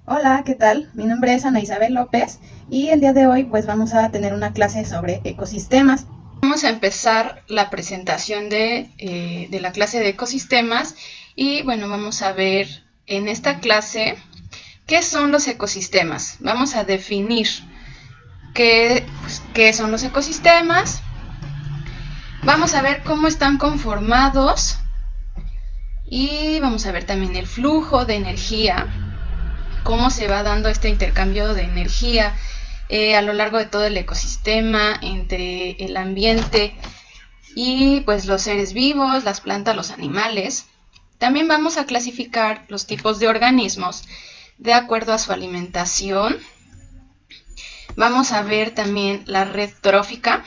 Hola, ¿qué tal? Mi nombre es Ana Isabel López y el día de hoy pues vamos a tener una clase sobre ecosistemas. Vamos a empezar la presentación de la clase de ecosistemas y bueno, vamos a ver en esta clase qué son los ecosistemas. Vamos a definir qué son los ecosistemas. Vamos a ver cómo están conformados y vamos a ver también el flujo de energía, cómo se va dando este intercambio de energía a lo largo de todo el ecosistema, entre el ambiente y pues los seres vivos, las plantas, los animales. También vamos a clasificar los tipos de organismos de acuerdo a su alimentación. Vamos a ver también la red trófica.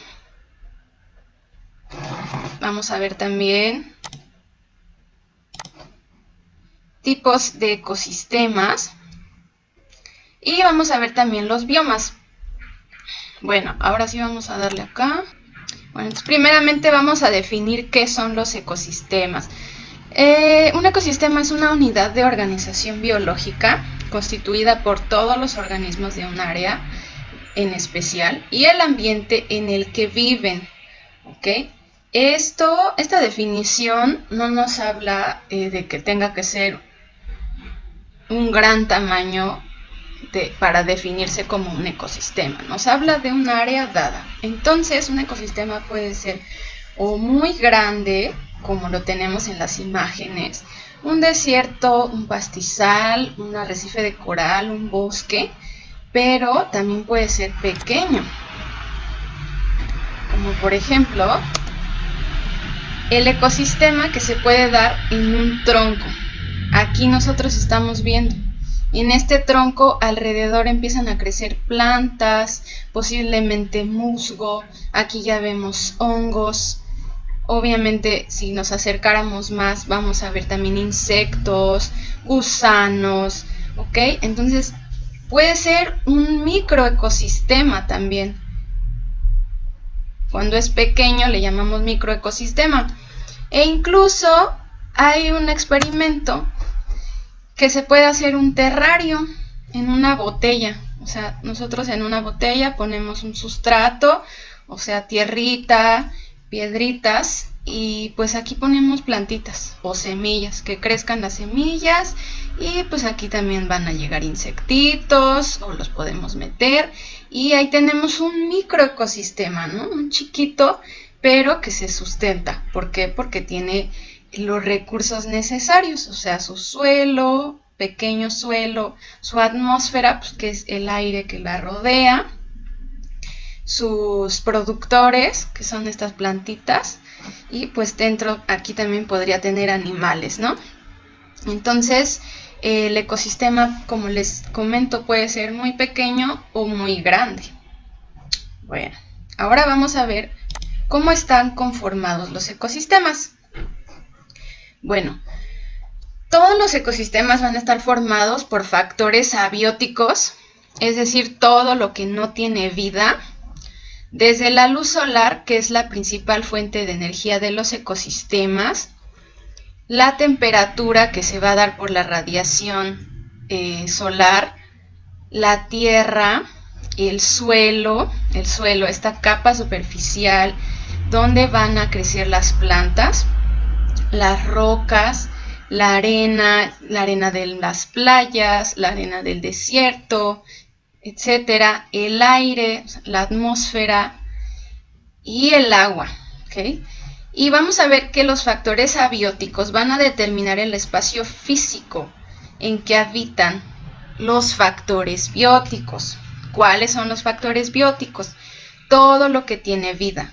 Vamos a ver también tipos de ecosistemas. Y vamos a ver también los biomas. Bueno, ahora sí vamos a darle acá. Bueno, entonces primeramente vamos a definir qué son los ecosistemas. Un ecosistema es una unidad de organización biológica constituida por todos los organismos de un área en especial y el ambiente en el que viven. ¿Okay? Esta definición no nos habla de que tenga que ser un gran tamaño para definirse como un ecosistema. Nos habla de un área dada. Entonces, un ecosistema puede ser o muy grande, como lo tenemos en las imágenes, un desierto, un pastizal, un arrecife de coral, un bosque, pero también puede ser pequeño. Como por ejemplo, el ecosistema que se puede dar en un tronco. Aquí nosotros estamos viendo. En este tronco alrededor empiezan a crecer plantas, posiblemente musgo, aquí ya vemos hongos. Obviamente si nos acercáramos más vamos a ver también insectos, gusanos, ¿ok? Entonces puede ser un microecosistema también. Cuando es pequeño le llamamos microecosistema. E incluso hay un experimento que se puede hacer un terrario en una botella. O sea, nosotros en una botella ponemos un sustrato, o sea, tierrita, piedritas, y pues aquí ponemos plantitas o semillas, que crezcan las semillas, y pues aquí también van a llegar insectitos, o los podemos meter, y ahí tenemos un microecosistema, ¿no? Un chiquito, pero que se sustenta. ¿Por qué? Porque tiene los recursos necesarios, o sea, su suelo, pequeño suelo, su atmósfera, pues, que es el aire que la rodea, sus productores, que son estas plantitas, y pues dentro aquí también podría tener animales, ¿no? Entonces, el ecosistema, como les comento, puede ser muy pequeño o muy grande. Bueno, ahora vamos a ver cómo están conformados los ecosistemas. Bueno, todos los ecosistemas van a estar formados por factores abióticos, es decir, todo lo que no tiene vida, desde la luz solar, que es la principal fuente de energía de los ecosistemas, la temperatura que se va a dar por la radiación solar, la tierra, el suelo, esta capa superficial donde van a crecer las plantas, las rocas, la arena de las playas, la arena del desierto, etcétera, el aire, la atmósfera y el agua, ¿ok? Y vamos a ver que los factores abióticos van a determinar el espacio físico en que habitan los factores bióticos. ¿Cuáles son los factores bióticos? Todo lo que tiene vida,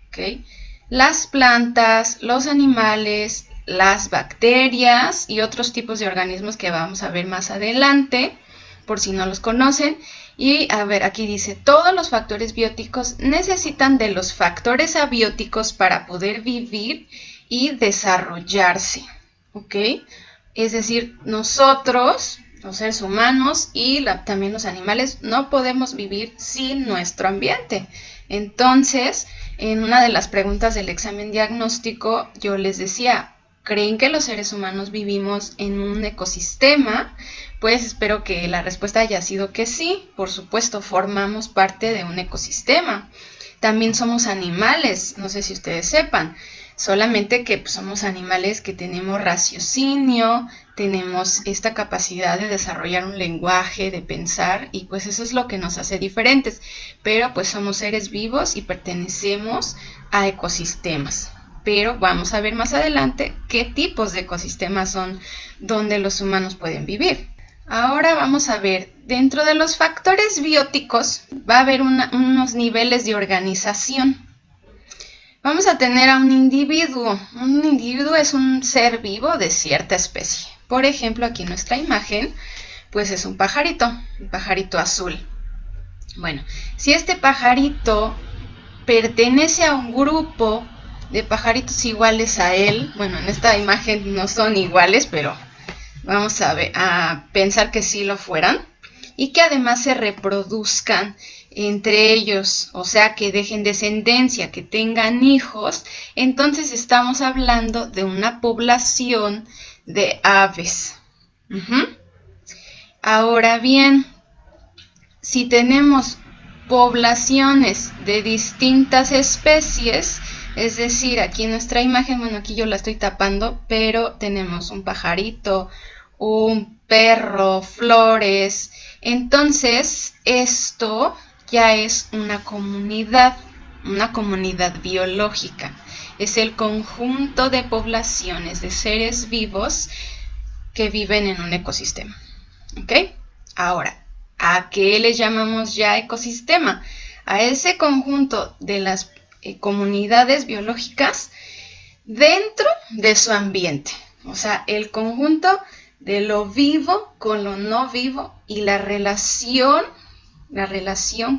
¿ok? Las plantas, los animales, las bacterias y otros tipos de organismos que vamos a ver más adelante, por si no los conocen. Y a ver, aquí dice, todos los factores bióticos necesitan de los factores abióticos para poder vivir y desarrollarse, ¿ok? Es decir, nosotros, los seres humanos y también los animales, no podemos vivir sin nuestro ambiente. Entonces, en una de las preguntas del examen diagnóstico, yo les decía, ¿creen que los seres humanos vivimos en un ecosistema? Pues espero que la respuesta haya sido que sí. Por supuesto, formamos parte de un ecosistema. También somos animales, no sé si ustedes sepan. Solamente que pues, somos animales que tenemos raciocinio, tenemos esta capacidad de desarrollar un lenguaje, de pensar, y pues eso es lo que nos hace diferentes. Pero pues somos seres vivos y pertenecemos a ecosistemas. Pero vamos a ver más adelante qué tipos de ecosistemas son donde los humanos pueden vivir. Ahora vamos a ver, dentro de los factores bióticos va a haber unos niveles de organización. Vamos a tener a un individuo. Un individuo es un ser vivo de cierta especie. Por ejemplo, aquí en nuestra imagen, pues es un pajarito azul. Bueno, si este pajarito pertenece a un grupo de pajaritos iguales a él, bueno, en esta imagen no son iguales, pero vamos a pensar que sí lo fueran, y que además se reproduzcan entre ellos, o sea, que dejen descendencia, que tengan hijos, entonces estamos hablando de una población de aves. Ahora bien, si tenemos poblaciones de distintas especies, es decir, aquí en nuestra imagen, bueno, aquí yo la estoy tapando, pero tenemos un pajarito, un perro, flores, entonces esto ya es una comunidad biológica. Es el conjunto de poblaciones de seres vivos que viven en un ecosistema. ¿Ok? Ahora, ¿a qué le llamamos ya ecosistema? A ese conjunto de las comunidades biológicas dentro de su ambiente. O sea, el conjunto de lo vivo con lo no vivo y la relación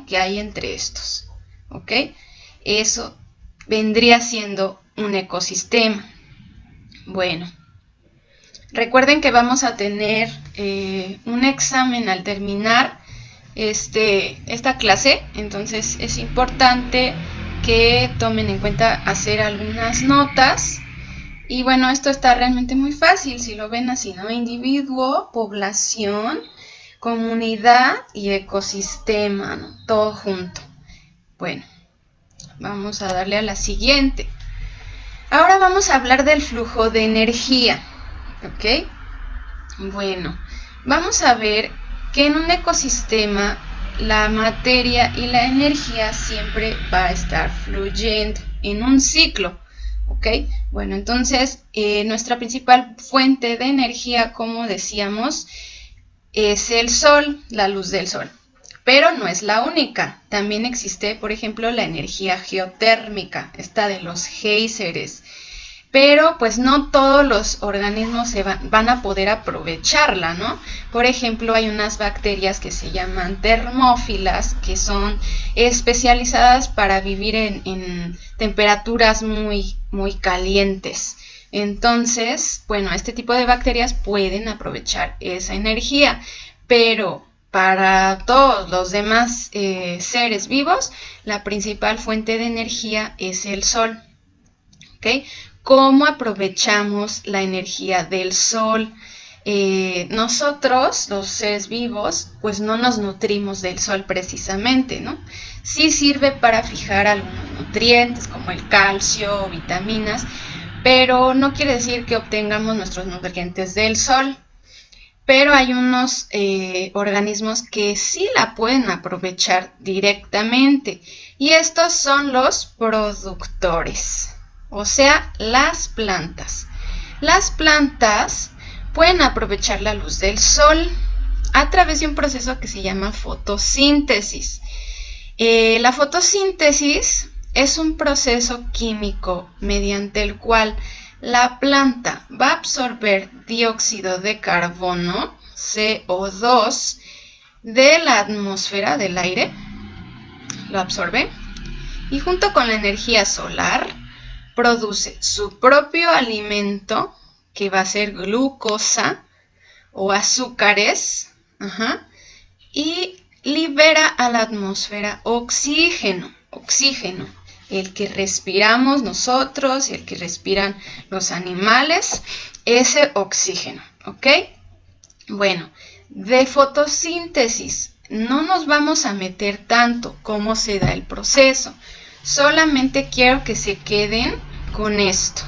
que hay entre estos. ¿Ok? Eso vendría siendo un ecosistema. Bueno, recuerden que vamos a tener un examen al terminar esta clase, entonces es importante que tomen en cuenta hacer algunas notas. Y bueno, esto está realmente muy fácil, si lo ven así, ¿no? Individuo, población, comunidad y ecosistema, ¿no? Todo junto. Bueno, vamos a darle a la siguiente. Ahora vamos a hablar del flujo de energía, ¿ok? Bueno, vamos a ver que en un ecosistema la materia y la energía siempre va a estar fluyendo en un ciclo. ¿Ok? Bueno, entonces nuestra principal fuente de energía, como decíamos, es el sol, la luz del sol. Pero no es la única. También existe, por ejemplo, la energía geotérmica, esta de los géiseres. Pero pues no todos los organismos van a poder aprovecharla, ¿no? Por ejemplo, hay unas bacterias que se llaman termófilas, que son especializadas para vivir en temperaturas muy, muy calientes. Entonces, bueno, este tipo de bacterias pueden aprovechar esa energía, pero para todos los demás seres vivos, la principal fuente de energía es el sol. ¿Ok? ¿Cómo aprovechamos la energía del sol? Nosotros, los seres vivos, pues no nos nutrimos del sol precisamente, ¿no? Sí sirve para fijar algunos nutrientes como el calcio, vitaminas, pero no quiere decir que obtengamos nuestros nutrientes del sol. Pero hay unos organismos que sí la pueden aprovechar directamente, y estos son los productores. O sea, las plantas. Las plantas pueden aprovechar la luz del sol a través de un proceso que se llama fotosíntesis. La fotosíntesis es un proceso químico mediante el cual la planta va a absorber dióxido de carbono, CO2, de la atmósfera del aire, lo absorbe, y junto con la energía solar produce su propio alimento, que va a ser glucosa o azúcares, y libera a la atmósfera oxígeno. el que respiramos nosotros, el que respiran los animales, ese oxígeno, ¿ok? Bueno, de fotosíntesis no nos vamos a meter tanto cómo se da el proceso, solamente quiero que se queden con esto,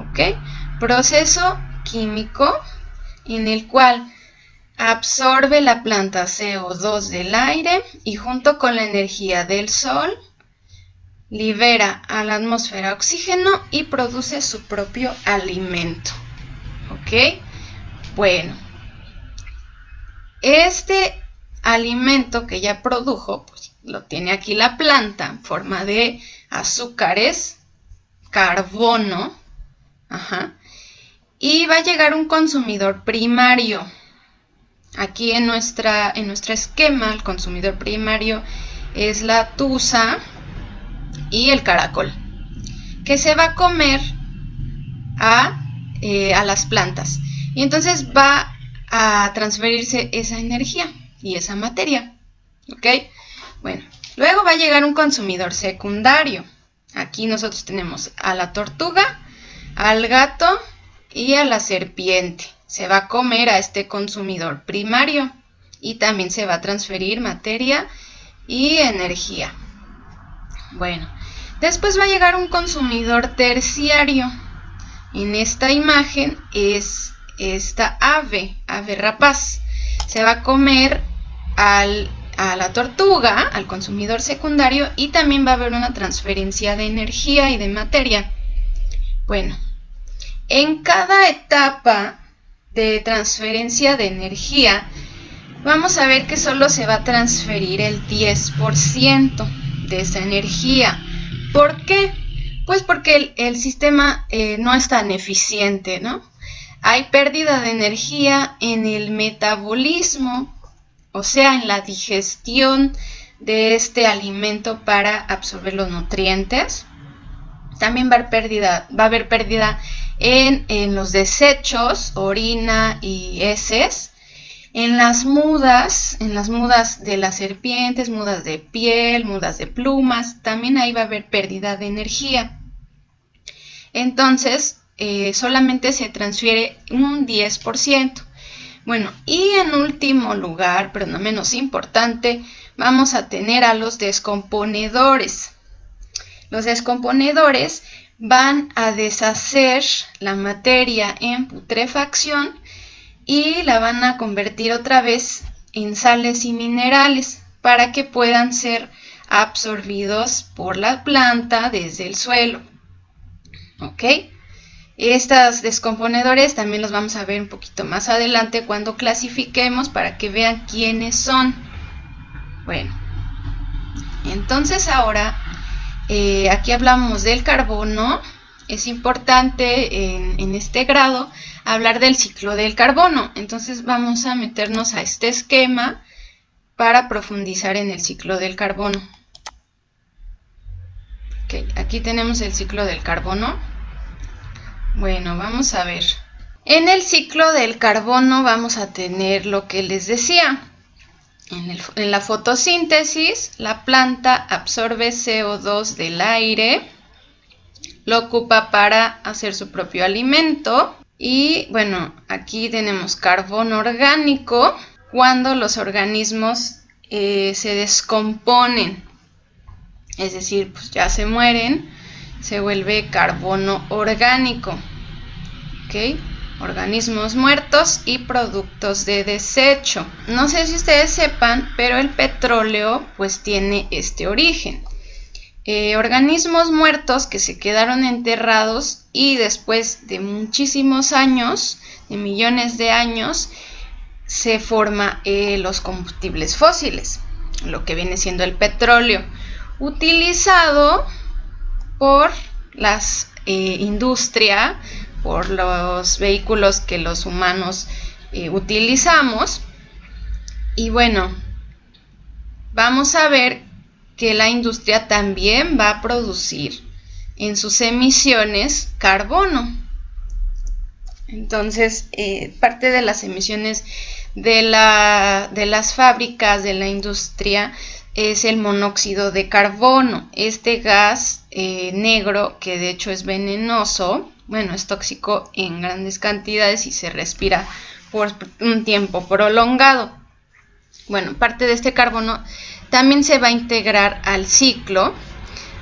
¿ok? Proceso químico en el cual absorbe la planta CO2 del aire y junto con la energía del sol libera a la atmósfera oxígeno y produce su propio alimento. ¿Ok? Bueno, este alimento que ya produjo, pues lo tiene aquí la planta en forma de azúcares, carbono, y va a llegar un consumidor primario. Aquí en nuestro esquema, el consumidor primario es la tusa y el caracol, que se va a comer a las plantas. Y entonces va a transferirse esa energía y esa materia. ¿Ok? Bueno, luego va a llegar un consumidor secundario. Aquí nosotros tenemos a la tortuga, al gato y a la serpiente. Se va a comer a este consumidor primario y también se va a transferir materia y energía. Bueno, después va a llegar un consumidor terciario. En esta imagen es esta ave rapaz. Se va a comer a la tortuga, al consumidor secundario, y también va a haber una transferencia de energía y de materia. Bueno, en cada etapa de transferencia de energía, vamos a ver que solo se va a transferir el 10% de esa energía. ¿Por qué? Pues porque el sistema no es tan eficiente, ¿no? Hay pérdida de energía en el metabolismo, o sea, en la digestión de este alimento para absorber los nutrientes. También va a haber pérdida en los desechos, orina y heces. En las mudas de las serpientes, mudas de piel, mudas de plumas, también ahí va a haber pérdida de energía. Entonces, solamente se transfiere un 10%. Bueno, y en último lugar, pero no menos importante, vamos a tener a los descomponedores. Los descomponedores van a deshacer la materia en putrefacción y la van a convertir otra vez en sales y minerales para que puedan ser absorbidos por la planta desde el suelo. ¿Ok? Estos descomponedores también los vamos a ver un poquito más adelante cuando clasifiquemos para que vean quiénes son. Bueno, entonces ahora aquí hablamos del carbono. Es importante en este grado hablar del ciclo del carbono. Entonces vamos a meternos a este esquema para profundizar en el ciclo del carbono. Okay, aquí tenemos el ciclo del carbono. Bueno, vamos a ver. En el ciclo del carbono vamos a tener lo que les decía. En la fotosíntesis, la planta absorbe CO2 del aire, lo ocupa para hacer su propio alimento. Y bueno, aquí tenemos carbono orgánico cuando los organismos se descomponen, es decir, pues ya se mueren, se vuelve carbono orgánico. ¿Ok? Organismos muertos y productos de desecho. No sé si ustedes sepan, pero el petróleo pues tiene este origen. Organismos muertos que se quedaron enterrados y después de muchísimos años, de millones de años, se forman los combustibles fósiles, lo que viene siendo el petróleo, utilizado por las industria, por los vehículos que los humanos utilizamos. Y bueno, vamos a ver que la industria también va a producir en sus emisiones carbono. Entonces, parte de las emisiones de las fábricas, de la industria, es el monóxido de carbono. Este gas negro, que de hecho es venenoso, bueno, es tóxico en grandes cantidades y se respira por un tiempo prolongado. Bueno, parte de este carbono también se va a integrar al ciclo,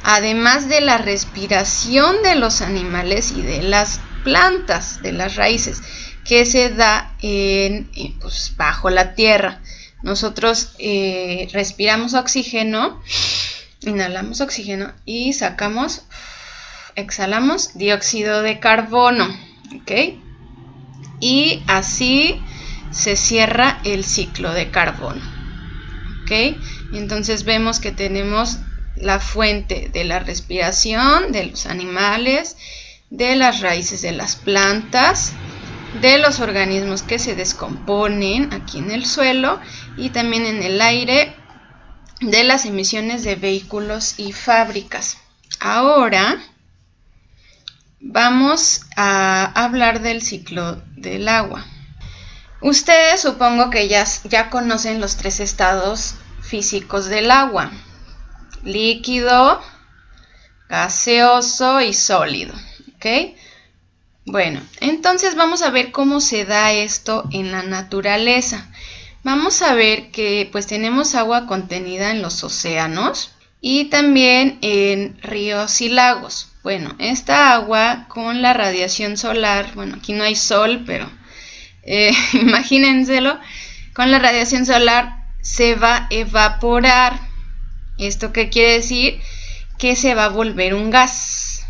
además de la respiración de los animales y de las plantas, de las raíces, que se da pues, bajo la tierra. Nosotros respiramos oxígeno, inhalamos oxígeno y exhalamos dióxido de carbono, ¿ok? Y así se cierra el ciclo de carbono, ¿ok? Entonces vemos que tenemos la fuente de la respiración de los animales, de las raíces de las plantas, de los organismos que se descomponen aquí en el suelo y también en el aire, de las emisiones de vehículos y fábricas. Ahora vamos a hablar del ciclo del agua. Ustedes supongo que ya conocen los 3 estados físicos del agua: líquido, gaseoso y sólido, ¿ok? Bueno, entonces vamos a ver cómo se da esto en la naturaleza. Vamos a ver que pues tenemos agua contenida en los océanos y también en ríos y lagos. Bueno, esta agua con la radiación solar, bueno, aquí no hay sol, pero imagínenselo, con la radiación solar se va a evaporar. ¿Esto qué quiere decir? Que se va a volver un gas.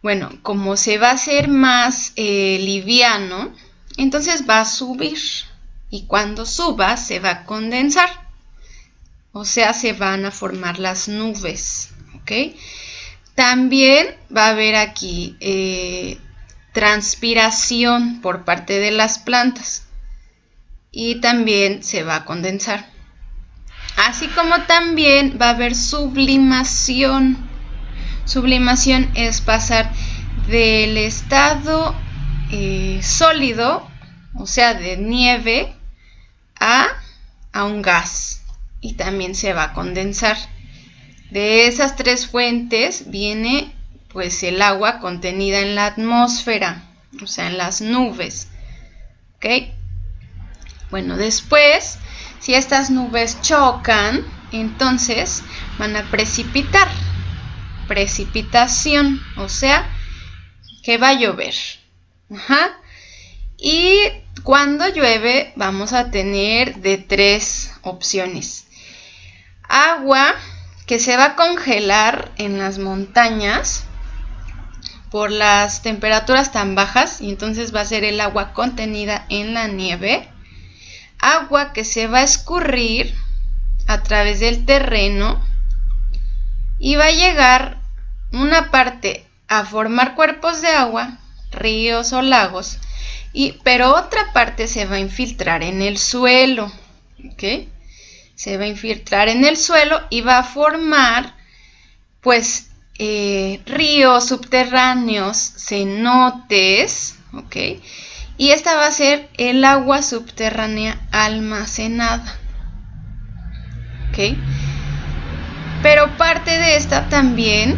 Bueno, como se va a hacer más liviano, entonces va a subir. Y cuando suba se va a condensar. O sea, se van a formar las nubes, ¿ok? También va a haber aquí transpiración por parte de las plantas. Y también se va a condensar. Así como también va a haber sublimación. Sublimación es pasar del estado sólido, o sea, de nieve, a un gas. Y también se va a condensar. De esas 3 fuentes viene pues el agua contenida en la atmósfera, o sea, en las nubes. ¿Ok? Bueno, después, si estas nubes chocan, entonces van a precipitar. Precipitación, o sea, que va a llover. Y cuando llueve vamos a tener de 3 opciones. Agua que se va a congelar en las montañas por las temperaturas tan bajas, y entonces va a ser el agua contenida en la nieve. Agua que se va a escurrir a través del terreno y va a llegar una parte a formar cuerpos de agua, ríos o lagos, pero otra parte se va a infiltrar en el suelo, ¿ok? Se va a infiltrar en el suelo y va a formar, pues, ríos subterráneos, cenotes, ¿ok? Y esta va a ser el agua subterránea almacenada, ¿ok? Pero parte de esta también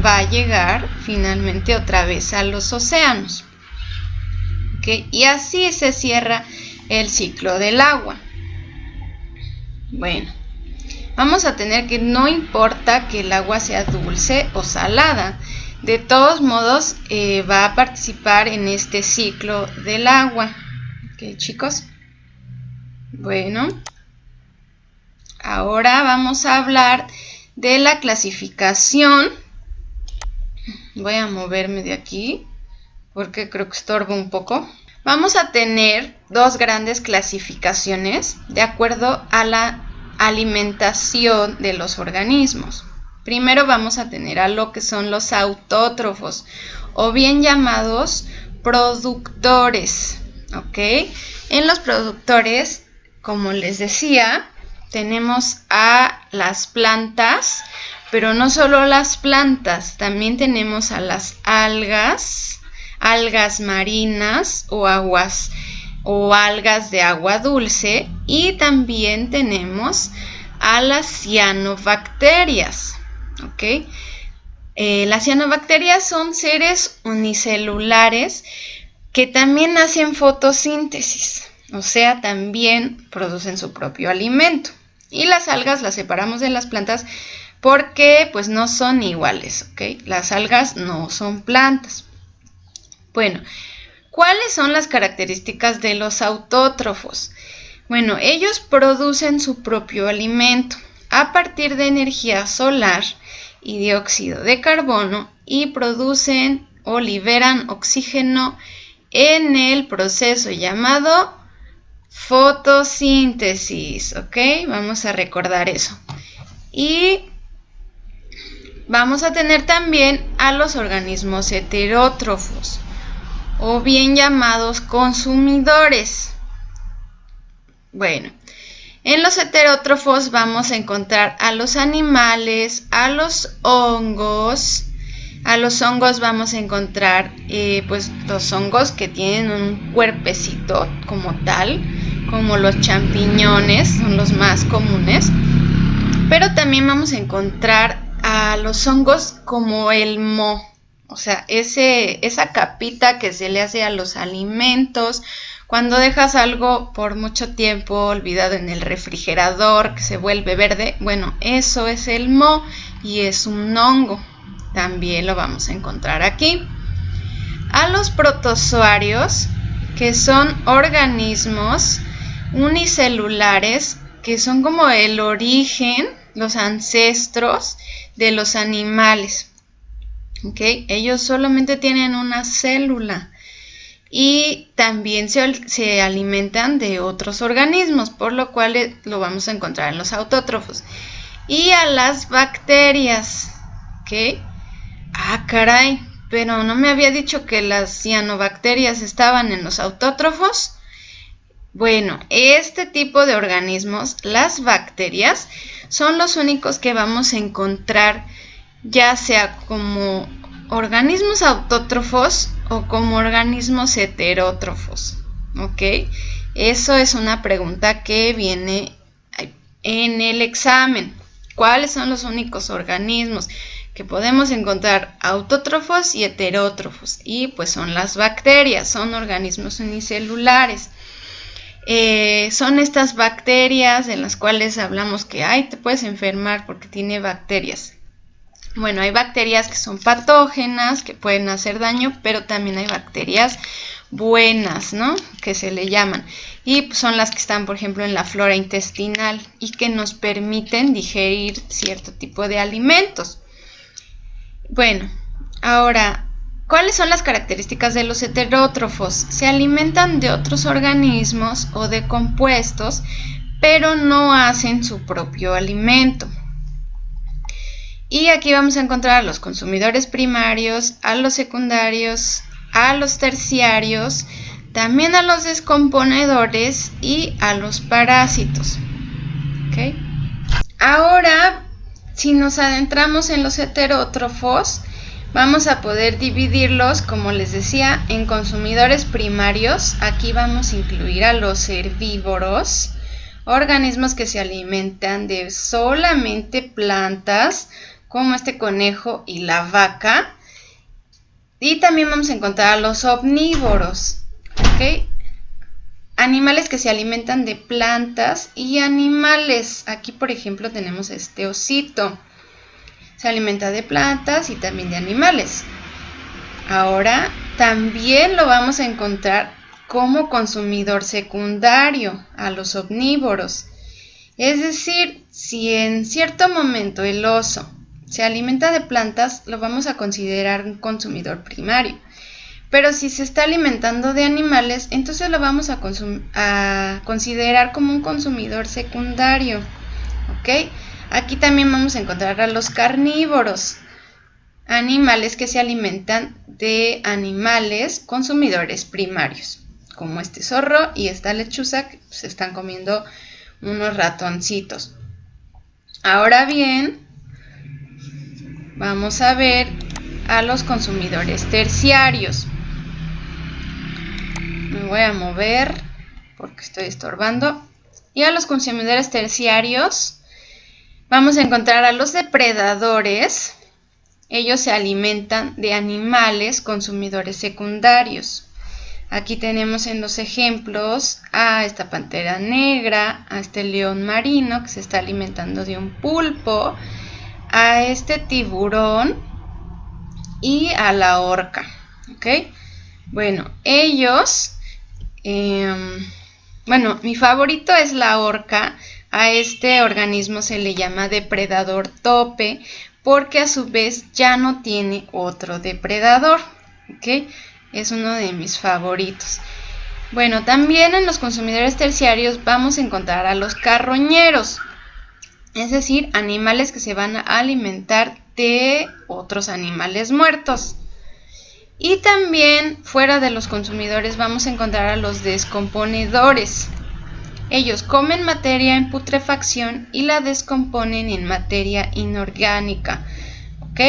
va a llegar finalmente otra vez a los océanos, ¿ok? Y así se cierra el ciclo del agua. Bueno, vamos a tener que no importa que el agua sea dulce o salada, de todos modos va a participar en este ciclo del agua. ¿Ok, chicos? Bueno, ahora vamos a hablar de la clasificación. Voy a moverme de aquí porque creo que estorbo un poco. Vamos a tener 2 grandes clasificaciones de acuerdo a la alimentación de los organismos. Primero vamos a tener a lo que son los autótrofos, o bien llamados productores, ¿ok? En los productores, como les decía, tenemos a las plantas, pero no solo las plantas, también tenemos a las algas marinas o algas de agua dulce, y también tenemos a las cianobacterias, ¿ok? Las cianobacterias son seres unicelulares que también hacen fotosíntesis, o sea, también producen su propio alimento. Y las algas las separamos de las plantas porque pues no son iguales, ¿ok? Las algas no son plantas. Bueno, ¿cuáles son las características de los autótrofos? Bueno, ellos producen su propio alimento a partir de energía solar y dióxido de carbono y producen o liberan oxígeno en el proceso llamado fotosíntesis, ¿ok? Vamos a recordar eso. Y vamos a tener también a los organismos heterótrofos, o bien llamados consumidores. Bueno, en los heterótrofos vamos a encontrar a los animales, a los hongos. A los hongos vamos a encontrar pues los hongos que tienen un cuerpecito como tal, como los champiñones, son los más comunes. Pero también vamos a encontrar a los hongos como el moho, o sea, esa capita que se le hace a los alimentos. Cuando dejas algo por mucho tiempo olvidado en el refrigerador, que se vuelve verde, bueno, eso es el moho y es un hongo. También lo vamos a encontrar aquí. A los protozoarios, que son organismos unicelulares, que son como el origen, los ancestros de los animales. ¿Okay? Ellos solamente tienen una célula y también se alimentan de otros organismos, por lo cual lo vamos a encontrar en los autótrofos. Y a las bacterias, ¿ok? Ah, caray, pero ¿no me había dicho que las cianobacterias estaban en los autótrofos? Bueno, este tipo de organismos, las bacterias, son los únicos que vamos a encontrar ya sea como organismos autótrofos o como organismos heterótrofos, ¿ok? Eso es una pregunta que viene en el examen. ¿Cuáles son los únicos organismos que podemos encontrar autótrofos y heterótrofos? Y pues son las bacterias, son organismos unicelulares. Son estas bacterias en las cuales hablamos que te puedes enfermar porque tiene bacterias. Bueno, hay bacterias que son patógenas, que pueden hacer daño, pero también hay bacterias buenas, ¿no? Que se le llaman. Y son las que están, por ejemplo, en la flora intestinal y que nos permiten digerir cierto tipo de alimentos. Bueno, ahora, ¿cuáles son las características de los heterótrofos? Se alimentan de otros organismos o de compuestos, pero no hacen su propio alimento. Y aquí vamos a encontrar a los consumidores primarios, a los secundarios, a los terciarios, también a los descomponedores y a los parásitos. ¿Okay? Ahora, si nos adentramos en los heterótrofos, vamos a poder dividirlos, como les decía, en consumidores primarios. Aquí vamos a incluir a los herbívoros, organismos que se alimentan de solamente plantas, como este conejo y la vaca. Y también vamos a encontrar a los omnívoros, ¿ok? Animales que se alimentan de plantas y animales. Aquí, por ejemplo, tenemos este osito. Se alimenta de plantas y también de animales. Ahora, también lo vamos a encontrar como consumidor secundario a los omnívoros. Es decir, si en cierto momento el oso se alimenta de plantas, lo vamos a considerar un consumidor primario. Pero si se está alimentando de animales, entonces lo vamos a considerar como un consumidor secundario. ¿Ok? Aquí también vamos a encontrar a los carnívoros, animales que se alimentan de animales consumidores primarios, como este zorro y esta lechuza que se están comiendo unos ratoncitos. Ahora bien, vamos a ver a los consumidores terciarios. Me voy a mover porque estoy estorbando. Y a los consumidores terciarios Vamos a encontrar a los depredadores. Ellos se alimentan de animales consumidores secundarios. Aquí tenemos en los ejemplos a esta pantera negra, a este león marino que se está alimentando de un pulpo, a este tiburón y a la orca. ¿Ok? Bueno, ellos... mi favorito es la orca. A este organismo se le llama depredador tope porque a su vez ya no tiene otro depredador. ¿Ok? Es uno de mis favoritos. Bueno, también en los consumidores terciarios vamos a encontrar a los carroñeros, es decir, animales que se van a alimentar de otros animales muertos. Y también fuera de los consumidores vamos a encontrar a los descomponedores. Ellos comen materia en putrefacción y la descomponen en materia inorgánica. ¿Ok?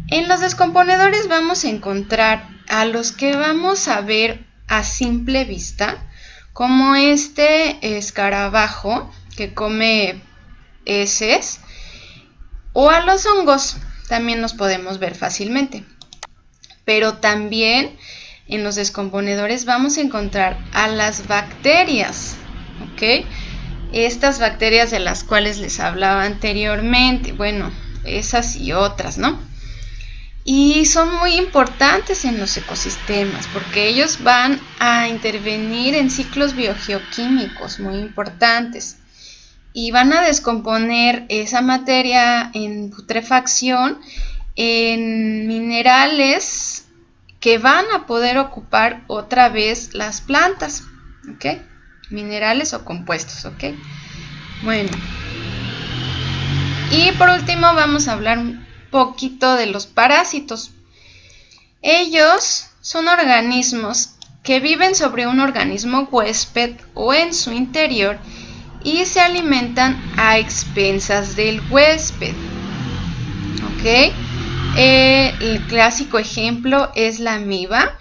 En los descomponedores vamos a encontrar a los que vamos a ver a simple vista, como este escarabajo que come heces, o a los hongos, también los podemos ver fácilmente. Pero también en los descomponedores vamos a encontrar a las bacterias, ¿ok? Estas bacterias de las cuales les hablaba anteriormente, bueno, esas y otras, ¿no? Y son muy importantes en los ecosistemas porque ellos van a intervenir en ciclos biogeoquímicos muy importantes y van a descomponer esa materia en putrefacción en minerales que van a poder ocupar otra vez las plantas, ¿ok? Minerales o compuestos, ¿ok? Bueno, y por último vamos a hablar un poquito de los parásitos. Ellos son organismos que viven sobre un organismo huésped o en su interior y se alimentan a expensas del huésped. ¿Ok? El clásico ejemplo es la amiba,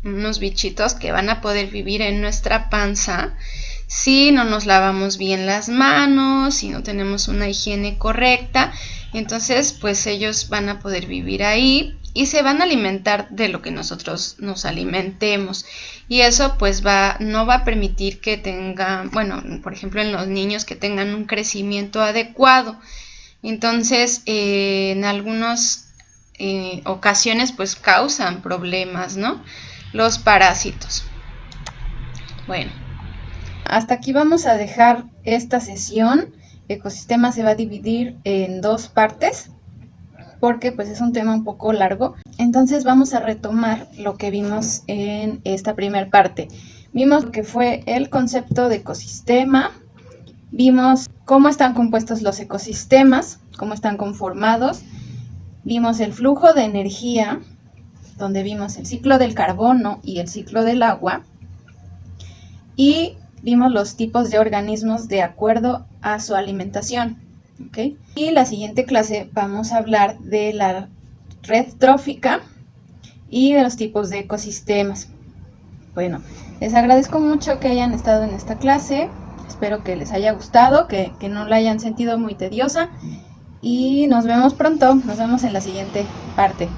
unos bichitos que van a poder vivir en nuestra panza si no nos lavamos bien las manos, si no tenemos una higiene correcta. Entonces, pues ellos van a poder vivir ahí y se van a alimentar de lo que nosotros nos alimentemos. Y eso pues no va a permitir que tengan, bueno, por ejemplo en los niños que tengan un crecimiento adecuado. Entonces, en algunas ocasiones pues causan problemas, ¿no? Los parásitos. Bueno, hasta aquí vamos a dejar esta sesión. El ecosistema se va a dividir en dos partes porque pues es un tema un poco largo. Entonces vamos a retomar lo que vimos en esta primera parte. Vimos lo que fue el concepto de ecosistema, vimos cómo están compuestos los ecosistemas, cómo están conformados, vimos el flujo de energía, donde vimos el ciclo del carbono y el ciclo del agua, y vimos los tipos de organismos de acuerdo a su alimentación. ¿Okay? Y la siguiente clase vamos a hablar de la red trófica y de los tipos de ecosistemas. Bueno, les agradezco mucho que hayan estado en esta clase. Espero que les haya gustado, que no la hayan sentido muy tediosa. Y nos vemos pronto. Nos vemos en la siguiente parte.